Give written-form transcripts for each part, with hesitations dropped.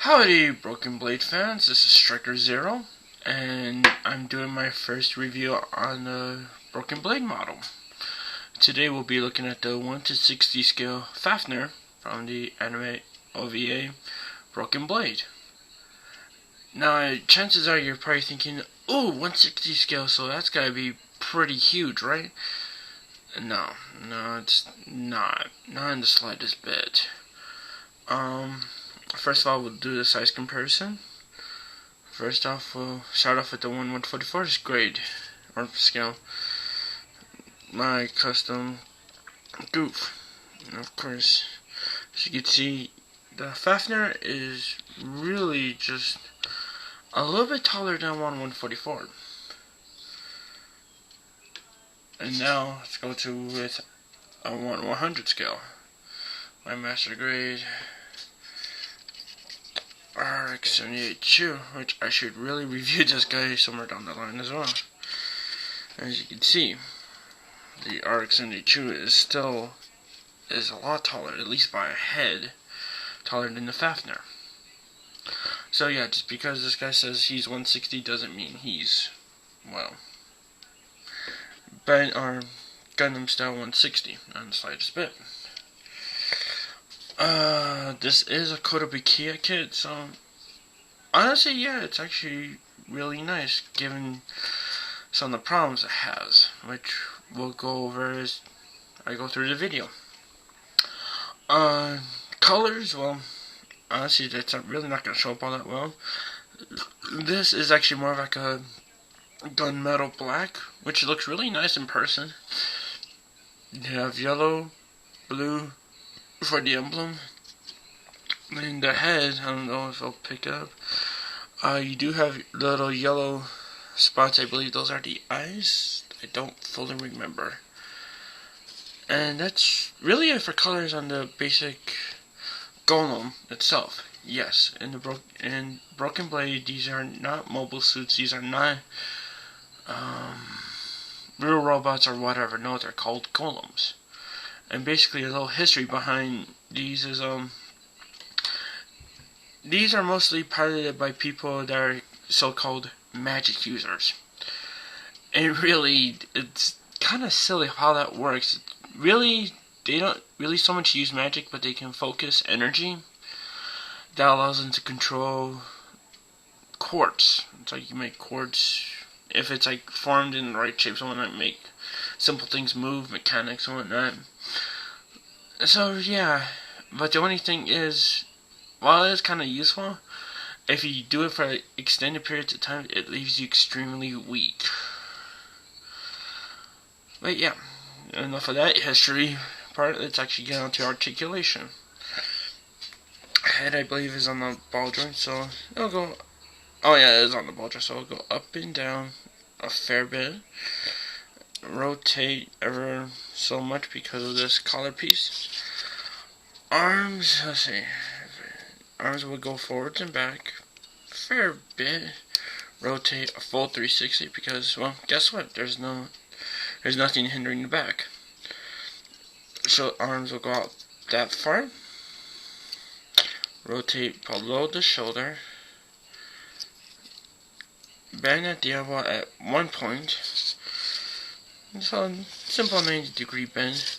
Howdy, Broken Blade fans. This is Striker Zero, and I'm doing my first review on the Broken Blade model. Today we'll be looking at the 1:60 scale Fafnir from the anime OVA Broken Blade. Now, chances are you're probably thinking, "Oh, 1:60 scale, so that's gotta be pretty huge, right?" No, it's not in the slightest bit. First of all, we'll do the size comparison. First off, we'll start off with the 1/144 grade or scale. My custom goof. And of course, as you can see, the Fafnir is really just a little bit taller than 1/144. And now let's go to with a 1/100 scale. My master grade RX-78 which I should really review this guy somewhere down the line as well. As you can see, the RX-78 is a lot taller, at least by a head, taller than the Fafnir. So yeah, just because this guy says he's 160 doesn't mean he's, well, Gundam style 160, not the slightest bit. This is a Kotobukiya kit, so honestly, yeah, it's actually really nice given some of the problems it has, which we'll go over as I go through the video. Colors, well, honestly, that's really not going to show up all that well. This is actually more of like a gunmetal black, which looks really nice in person. You have yellow, blue for the emblem. In the head, I don't know if I'll pick up. You do have little yellow spots. I believe those are the eyes. I don't fully remember. And that's really it for colors on the basic golem itself. Yes, in Broken Blade, these are not mobile suits. These are not real robots or whatever. No, they're called golems. And basically, a little history behind these is these are mostly piloted by people that are so-called magic users. And really, it's kind of silly how that works. Really, they don't really so much use magic, but they can focus energy that allows them to control quartz. It's like you make quartz, if it's like formed in the right shapes and whatnot, make simple things move, mechanics and whatnot. So yeah, but the only thing is, while it is kind of useful, if you do it for extended periods of time, it leaves you extremely weak. But yeah, enough of that history part. Let's actually get on to articulation. Head, I believe, is on the ball joint, so it'll go. Oh yeah, it is on the ball joint, so it'll go up and down a fair bit. Rotate ever so much because of this collar piece. Arms, let's see. Arms will go forwards and back a fair bit. Rotate a full 360 because, well, guess what? There's nothing hindering the back. So arms will go out that far. Rotate below the shoulder. Bend at the elbow at one point. So simple 90-degree bend.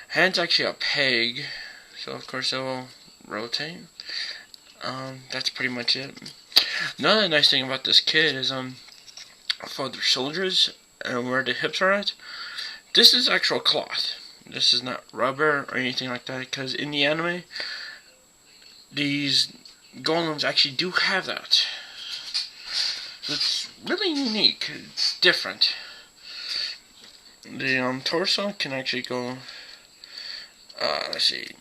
Hand's actually a peg, so of course it will rotate. That's pretty much it. Another nice thing about this kit is for the shoulders and where the hips are at, this is actual cloth. This is not rubber or anything like that, because in the anime, these golems actually do have that. So it's really unique. It's different. The torso can actually go. Let's see.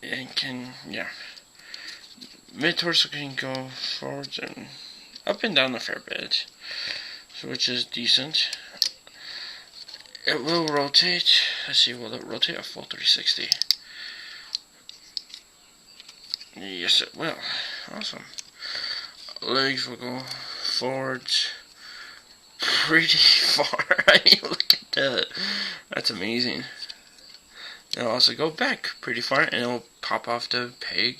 It can, yeah. Mid torso can go forwards and up and down a fair bit, so which is decent. It will rotate. Let's see, will it rotate a full 360? Yes, it will. Awesome. Legs will go forwards pretty far. I mean, look at that. That's amazing. It'll also go back pretty far, and it'll pop off the peg.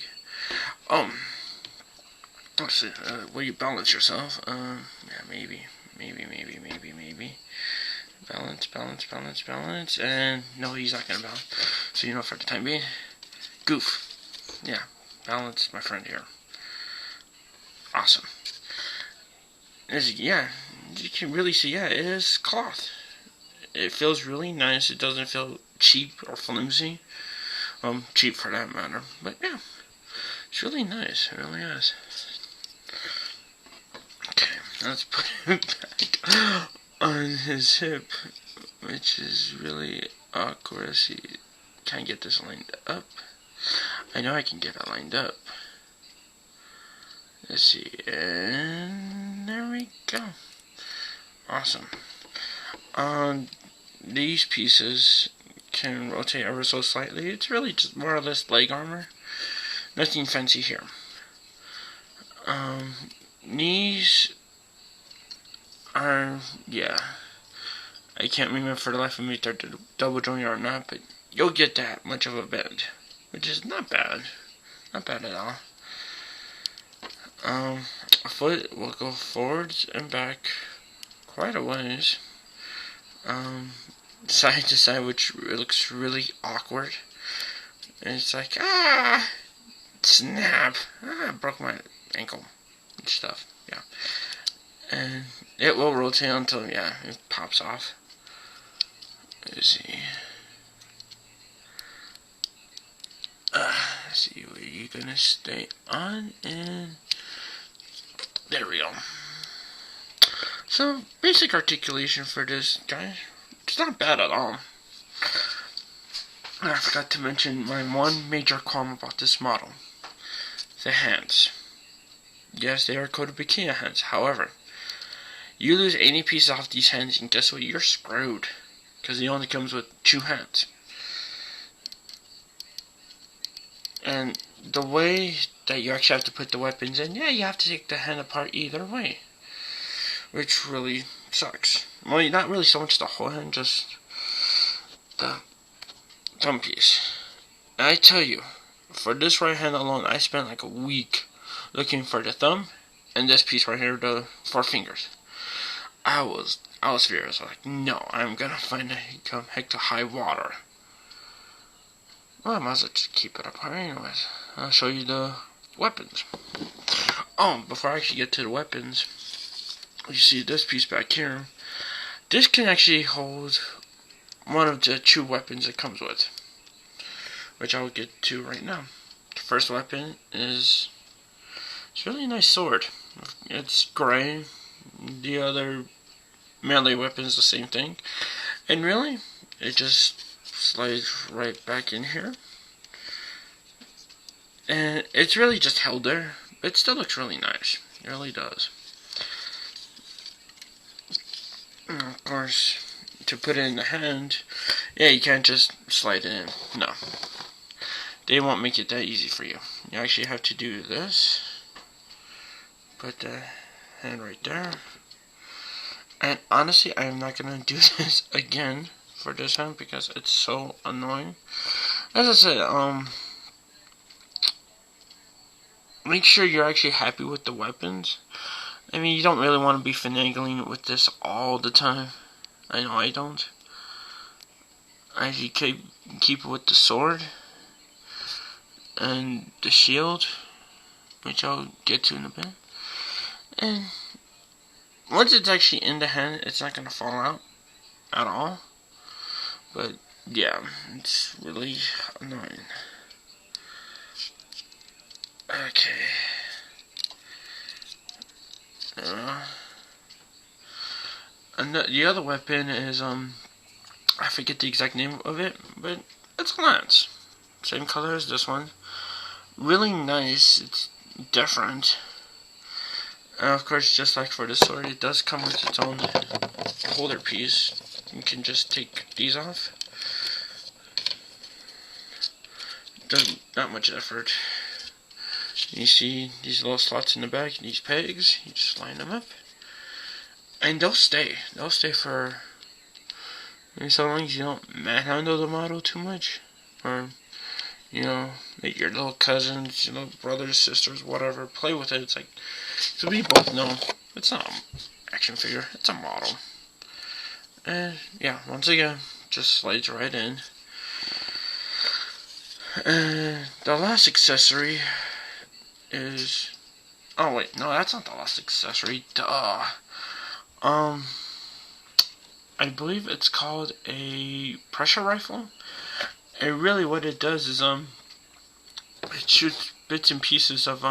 let's see, will you balance yourself? Yeah, maybe. Balance, and no, he's not gonna balance. So you know, for the time being, goof. Yeah, balance, my friend here. Awesome. Yeah, you can really see, yeah, it is cloth. It feels really nice. It doesn't feel cheap or flimsy. Cheap for that matter. But yeah, it's really nice. It really is. Okay, let's put it back on his hip, which is really awkward. See, can I get this lined up? I know I can get it lined up. Let's see, and there we go. Awesome. These pieces can rotate ever so slightly. It's really just more or less leg armor. Nothing fancy here. Knees are, yeah. I can't remember for the life of me if they're double jointed or not, but you'll get that much of a bend, which is not bad. Not bad at all. A foot will go forwards and back quite a ways. Side to side, which looks really awkward. And it's like, snap. I broke my ankle and stuff. Yeah. And it will rotate until, yeah, it pops off. Let's see. Let's see where you're gonna stay on, and there we go. So, basic articulation for this guy. It's not bad at all. And I forgot to mention my one major qualm about this model. The hands. Yes, they are coated bikini hands. However, you lose any pieces off these hands, and guess what? You're screwed. Because it only comes with 2 hands. And the way that you actually have to put the weapons in, yeah, you have to take the hand apart either way. Which really sucks. Well, not really so much the whole hand, just the thumb piece. And I tell you, for this right hand alone, I spent like a week looking for the thumb and this piece right here, the 4 fingers. I was furious. I was like, no, I'm gonna find it come heck to high water. Well, I might as well just keep it apart anyways. I'll show you the weapons. Oh, before I actually get to the weapons, you see this piece back here. This can actually hold one of the 2 weapons it comes with, which I will get to right now. The first weapon is it's a really nice sword. It's gray. The other melee weapon is the same thing, and really, it just slides right back in here, and it's really just held there. It still looks really nice. It really does. And of course, to put it in the hand, yeah, you can't just slide it in. No, they won't make it that easy for you. You actually have to do this. Put the hand right there. And honestly, I am not going to do this again for this hand because it's so annoying. As I said, make sure you're actually happy with the weapons. I mean, you don't really want to be finagling with this all the time. I know I don't. I actually keep it with the sword and the shield, which I'll get to in a bit. And once it's actually in the hand, it's not going to fall out at all. But yeah, it's really annoying. Okay. And the other weapon is, I forget the exact name of it, but it's a lance. Same color as this one. Really nice. It's different. And of course, just like for the sword, it does come with its own holder piece. You can just take these off. Not much effort. You see these little slots in the back, these pegs, you just line them up. And they'll stay. They'll stay for, so long as you don't manhandle the model too much. Or You know, make your little cousins, you know, brothers, sisters, whatever, play with it. It's like, so we both know it's not an action figure, it's a model. And yeah, once again, just slides right in. And the last accessory is, oh wait, no, that's not the last accessory. Duh. I believe it's called a pressure rifle. And really, what it does is it shoots bits and pieces of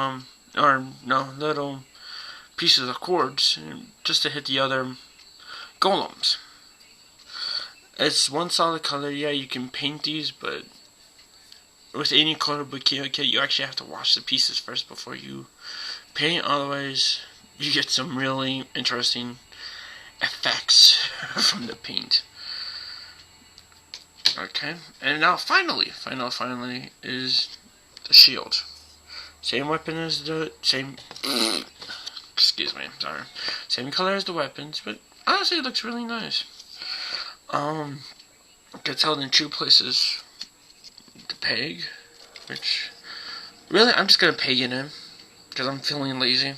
little pieces of cords just to hit the other golems. It's one solid color. Yeah, you can paint these, but with any colorable kit, you actually have to wash the pieces first before you paint. Otherwise, you get some really interesting effects from the paint. Okay, and now finally is the shield. Same weapon as the same. Excuse me, sorry. Same color as the weapons, but honestly, it looks really nice. Gets held in 2 places. The peg, which really I'm just gonna peg it in because I'm feeling lazy.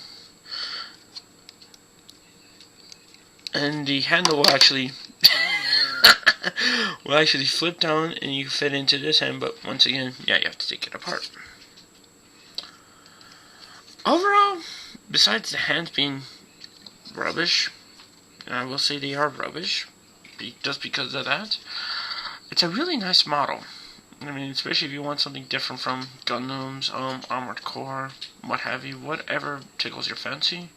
And the handle will actually flip down and you fit into this hand, but once again, yeah, you have to take it apart. Overall, besides the hands being rubbish, and I will say they are rubbish, just because of that, it's a really nice model. I mean, especially if you want something different from Gundams, Armored Core, what have you, whatever tickles your fancy.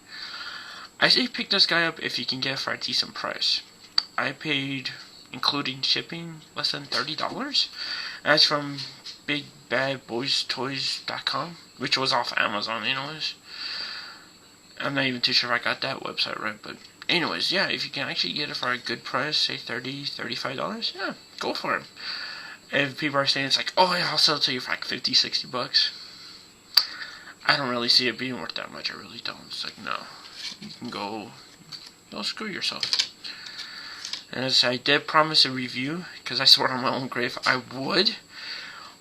I say pick this guy up if you can get it for a decent price. I paid, including shipping, less than $30. That's from BigBadBoysToys.com, which was off Amazon anyways. I'm not even too sure if I got that website right, but anyways, yeah, if you can actually get it for a good price, say $30, $35, yeah, go for it. If people are saying it's like, oh yeah, I'll sell it to you for like $50, $60, I don't really see it being worth that much. I really don't. It's like, no, you can go screw yourself. As I did promise a review, because I swore on my own grave I would.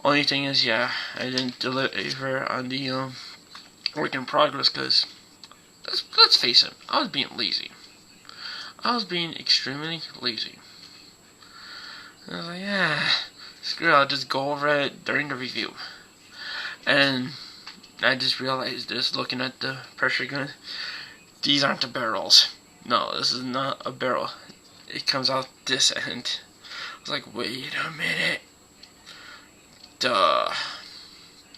Only thing is, yeah, I didn't deliver on the work in progress, because let's face it, I was being lazy. I was being extremely lazy. I was like, yeah, screw it, I'll just go over it during the review. And I just realized this, looking at the pressure gun, these aren't the barrels. No, this is not a barrel. It comes out this end. I was like, wait a minute. Duh.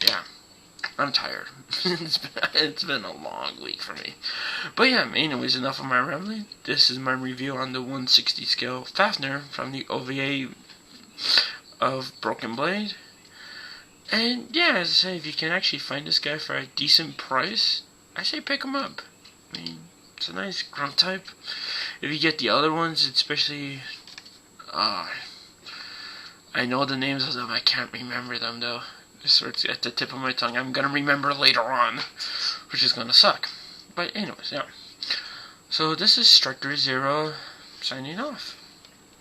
Yeah. I'm tired. it's been a long week for me. But yeah, anyways, enough of my rambling. This is my review on the 160 scale Fafnir from the OVA of Broken Blade. And yeah, as I say, if you can actually find this guy for a decent price, I say pick him up. I mean, it's a nice grunt type. If you get the other ones, especially, I know the names of them, I can't remember them though. It's at the tip of my tongue. I'm gonna remember later on, which is gonna suck. But anyways, yeah. So this is Striker Zero signing off.